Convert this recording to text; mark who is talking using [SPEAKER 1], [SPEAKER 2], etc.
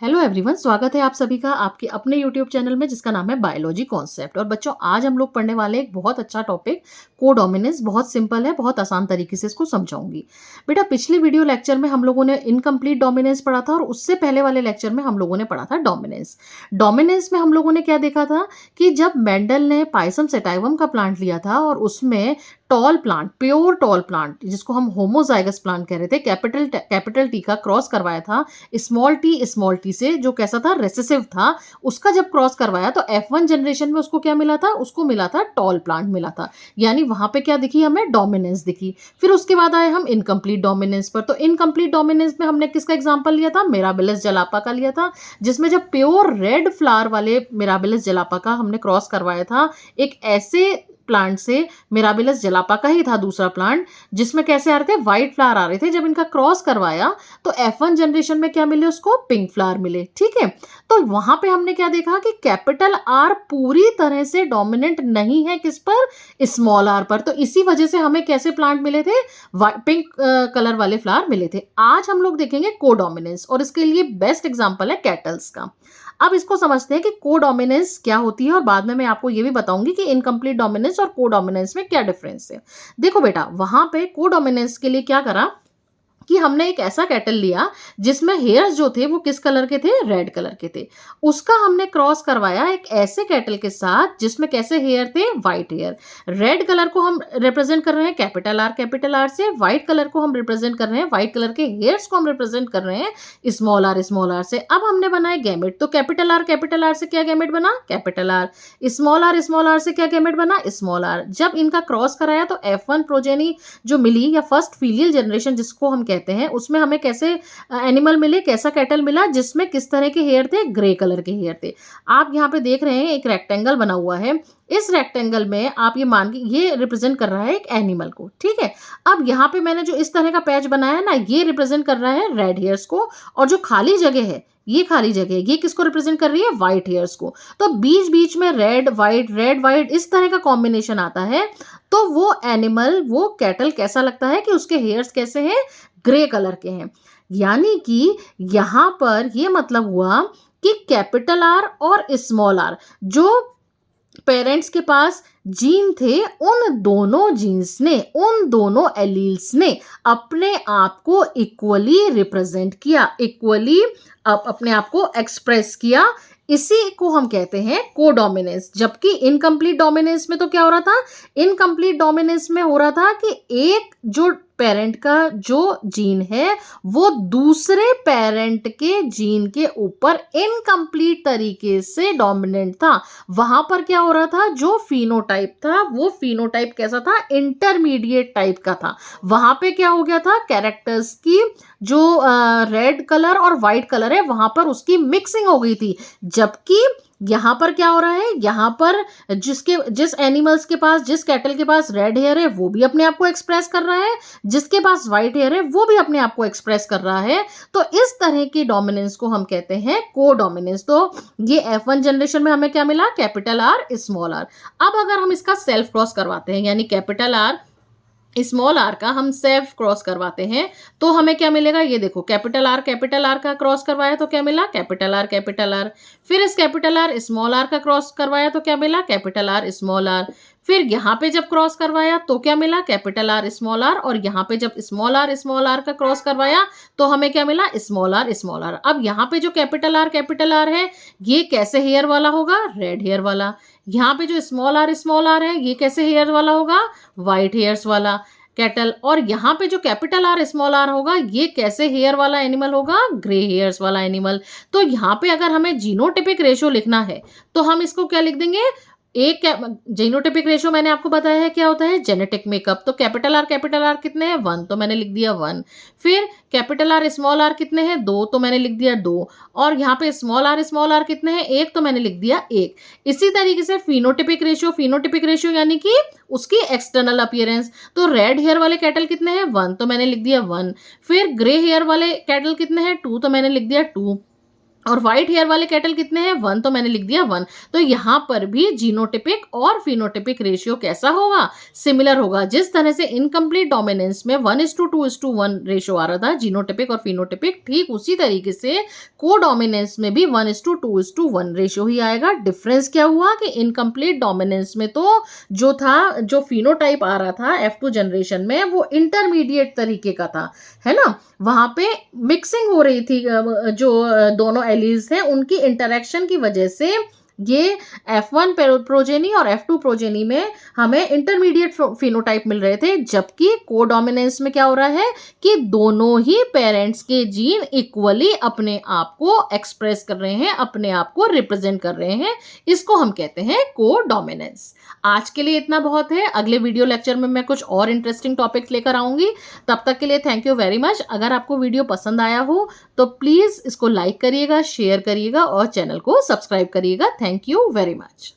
[SPEAKER 1] Hello everyone, स्वागत है आप सभी का आपके अपने यूट्यूब चैनल में जिसका नाम है बायोलॉजी कॉन्सेप्ट। और बच्चों, आज हम लोग पढ़ने वाले एक बहुत अच्छा टॉपिक कोडोमिनेंस। बहुत सिंपल है, बहुत आसान तरीके से इसको समझाऊंगी। बेटा, पिछले वीडियो लेक्चर में हम लोगों ने इनकम्प्लीट डोमिनेंस पढ़ा था और उससे पहले वाले लेक्चर में हम लोगों ने पढ़ा था डोमिनेंस। डोमिनेंस में हम लोगों ने क्या देखा था कि जब मेंडल ने पाइसम सेटाइवम का प्लांट लिया था और उसमें tall plant, pure tall plant, जिसको हम होमोजाइगस प्लांट कह रहे थे, कैपिटल टी का क्रॉस करवाया था स्मॉल टी से, जो कैसा था, रेसेसिव था। उसका जब क्रॉस करवाया तो F1 जनरेशन में उसको क्या मिला था, उसको मिला था टॉल प्लांट मिला था। यानी वहां पे क्या दिखी, हमें डोमिनेंस दिखी। फिर उसके बाद आए हम इनकम्प्लीट डोमिनेंस पर। तो इनकम्प्लीट डोमिनेंस में हमने किसका एग्जांपल लिया था, मिराबिलिस जलापा का लिया था, जिसमें जब प्योर रेड फ्लावर वाले मिराबिलिस जलापा का हमने क्रॉस करवाया था एक ऐसे प्लांट से, मिराबिलिस जलापा का ही था दूसरा प्लांट, जिसमें कैसे आ रहे थे, व्हाइट फ्लावर आ रहे थे। जब इनका क्रॉस करवाया तो F1 जनरेशन में क्या मिले, उसको पिंक फ्लावर मिले। ठीक है, तो वहां पे हमने क्या देखा कि कैपिटल आर पूरी तरह से डोमिनेंट नहीं है किस पर, स्मॉल आर पर। तो इसी वजह से हमें कैसे प्लांट मिले थे, पिंक कलर वाले फ्लावर मिले थे। आज हम लोग देखेंगे कोडोमिनेंस और इसके लिए बेस्ट एग्जांपल है कैटल्स का। अब इसको समझते हैं कि कोडोमिनेंस क्या होती है और बाद में मैं आपको ये भी बताऊंगी कि इनकम्प्लीट डोमिनेंस और कोडोमिनेंस में क्या डिफरेंस है। देखो बेटा, वहां पे कोडोमिनेंस के लिए क्या करा कि हमने एक ऐसा कैटल लिया जिसमें हेयर्स जो थे वो किस कलर के थे, रेड कलर के थे। उसका हमने क्रॉस करवाया एक ऐसे कैटल के साथ जिसमें कैसे हेयर थे, व्हाइट हेयर। रेड कलर को हम रिप्रेजेंट कर रहे हैं कैपिटल आर से, व्हाइट कलर को हम रिप्रेजेंट कर रहे हैं, व्हाइट कलर के हेयर्स को हम रिप्रेजेंट कर रहे हैं स्मॉल आर से। अब हमने बनाए गैमेट, तो कैपिटल आर से क्या गैमेट बना, कैपिटल आर। स्मॉल आर से क्या गैमेट बना, स्मॉल आर। जब इनका क्रॉस कराया तो F1 प्रोजेनी जो मिली, या फर्स्ट फीलियल जनरेशन जिसको हम कहते हैं, उसमें हमें कैसे एनिमल मिले, कैसा कैटल मिला जिसमें किस तरह के हेयर थे, ग्रे कलर के हेयर थे। आप यहाँ पे देख रहे हैं एक रेक्टेंगल बना हुआ है। इस रेक्टेंगल में आप ये मान के, ये रिप्रेजेंट कर रहा है एक एनिमल को। ठीक है, अब यहाँ पे मैंने जो इस तरह का पैच बनाया है ना, ये रिप्रेजेंट कर रहा है रेड हेयर्स को, और जो खाली जगह है, ये खाली जगह ये किसको रिप्रेजेंट कर रही है, व्हाइट हेयर्स को। तो बीच बीच में रेड व्हाइट इस तरह का कॉम्बिनेशन आता है, तो वो एनिमल, वो कैटल कैसा लगता है कि उसके हेयर्स कैसे हैं, ग्रे कलर के हैं। यानी कि यहां पर ये मतलब हुआ कि कैपिटल आर और स्मॉल आर जो पेरेंट्स के पास जीन थे, उन दोनों जीन्स ने, उन दोनों एलील्स ने अपने आप को इक्वली रिप्रेजेंट किया, इक्वली अपने आप को एक्सप्रेस किया। इसी को हम कहते हैं कोडोमिनेंस। जबकि इनकम्प्लीट डोमिनेंस में तो क्या हो रहा था, इनकम्प्लीट डोमिनेंस में हो रहा था कि एक जो पेरेंट का जो जीन है वो दूसरे पेरेंट के जीन के ऊपर इनकम्प्लीट तरीके से डोमिनेंट था। वहां पर क्या हो रहा था, जो फिनोटाइप था वो फिनोटाइप कैसा था, इंटरमीडिएट टाइप का था। वहां पे क्या हो गया था, कैरेक्टर्स की जो रेड कलर और व्हाइट कलर है वहां पर उसकी मिक्सिंग हो गई थी। जबकि यहां पर क्या हो रहा है, यहां पर जिस एनिमल्स के पास, जिस कैटल के पास रेड हेयर है वो भी अपने आप को एक्सप्रेस कर रहा है, जिसके पास व्हाइट हेयर है वो भी अपने आप को एक्सप्रेस कर रहा है। तो इस तरह की डोमिनेंस को हम कहते हैं कोडोमिनेंस। तो ये F1 जनरेशन में हमें क्या मिला, कैपिटल आर स्मॉल आर। अब अगर हम इसका सेल्फ क्रॉस करवाते हैं, यानी कैपिटल आर स्मॉल आर का हम सेल्फ क्रॉस करवाते हैं, तो हमें क्या मिलेगा, ये देखो, कैपिटल आर का क्रॉस करवाया तो क्या मिला, कैपिटल आर। फिर इस कैपिटल आर स्मॉल आर का क्रॉस करवाया तो क्या मिला, कैपिटल आर स्मॉल आर। फिर यहाँ पे जब क्रॉस करवाया तो क्या मिला, कैपिटल आर स्मॉल आर। और यहाँ पे जब स्मॉल आर का क्रॉस करवाया तो हमें क्या मिला, स्मॉल आर। अब यहाँ पे जो कैपिटल आर है, ये कैसे हेयर वाला होगा, रेड हेयर वाला। यहाँ पे जो स्मॉल आर है, ये कैसे हेयर वाला होगा, व्हाइट हेयर्स वाला कैटल। और यहाँ पे जो कैपिटल आर स्मॉल आर होगा, ये कैसे हेयर वाला एनिमल होगा, ग्रे हेयर्स वाला एनिमल। तो यहाँ पे अगर हमें जीनोटिपिक रेशियो लिखना है तो हम इसको क्या लिख देंगे, एक जीनोटिपिक रेशियो मैंने आपको बताया है क्या होता है, जेनेटिक मेकअप। तो कैपिटल आर कितने हैं, 1, तो मैंने लिख दिया 1। फिर कैपिटल आर स्मॉल आर कितने हैं, 2, तो मैंने लिख दिया 2। और यहाँ पे स्मॉल आर कितने हैं, 1, तो मैंने लिख दिया 1। इसी तरीके से फिनोटिपिक रेशियो यानी कि उसकी एक्सटर्नल अपीयरेंस। तो रेड हेयर वाले कैटल कितने हैं, 1, तो मैंने लिख दिया 1। फिर ग्रे हेयर वाले कैटल कितने हैं, 2, तो मैंने लिख दिया 2। और व्हाइट हेयर वाले कैटल कितने हैं? 1, तो मैंने लिख दिया 1। तो यहाँ पर भी जीनोटिपिक और फिनोटिपिक रेशियो कैसा होगा? सिमिलर होगा। जिस तरह से इनकम्प्लीट डोमिनेंस में 1:2:1 रेशियो आ रहा था जीनोटिपिक और फिनोटिपिक, ठीक उसी तरीके से कोडोमिनेंस में भी 1:2:1 रेशियो ही आएगा। डिफरेंस क्या हुआ कि इनकम्प्लीट डोमिनेंस में तो जो फिनोटाइप आ रहा था F2 जनरेशन में, वो इंटरमीडिएट तरीके का था, है ना? वहां पे मिक्सिंग हो रही थी, जो दोनों एलील्स हैं उनकी इंटरेक्शन की वजह से ये F1 प्रोजेनी और F2 प्रोजेनी में हमें इंटरमीडिएट फिनोटाइप मिल रहे थे, जबकि कोडोमिनेंस में क्या हो रहा है कि दोनों ही पेरेंट्स के जीन इक्वली अपने आप को एक्सप्रेस कर रहे हैं, अपने आप को रिप्रेजेंट कर रहे हैं। इसको हम कहते हैं कोडोमिनेंस। आज के लिए इतना बहुत है। अगले वीडियो लेक्चर में मैं कुछ और इंटरेस्टिंग टॉपिक्स लेकर आऊंगी। तब तक के लिए थैंक यू वेरी मच। अगर आपको वीडियो पसंद आया हो तो प्लीज़ इसको लाइक करिएगा, शेयर करिएगा और चैनल को सब्सक्राइब करिएगा। Thank you very much.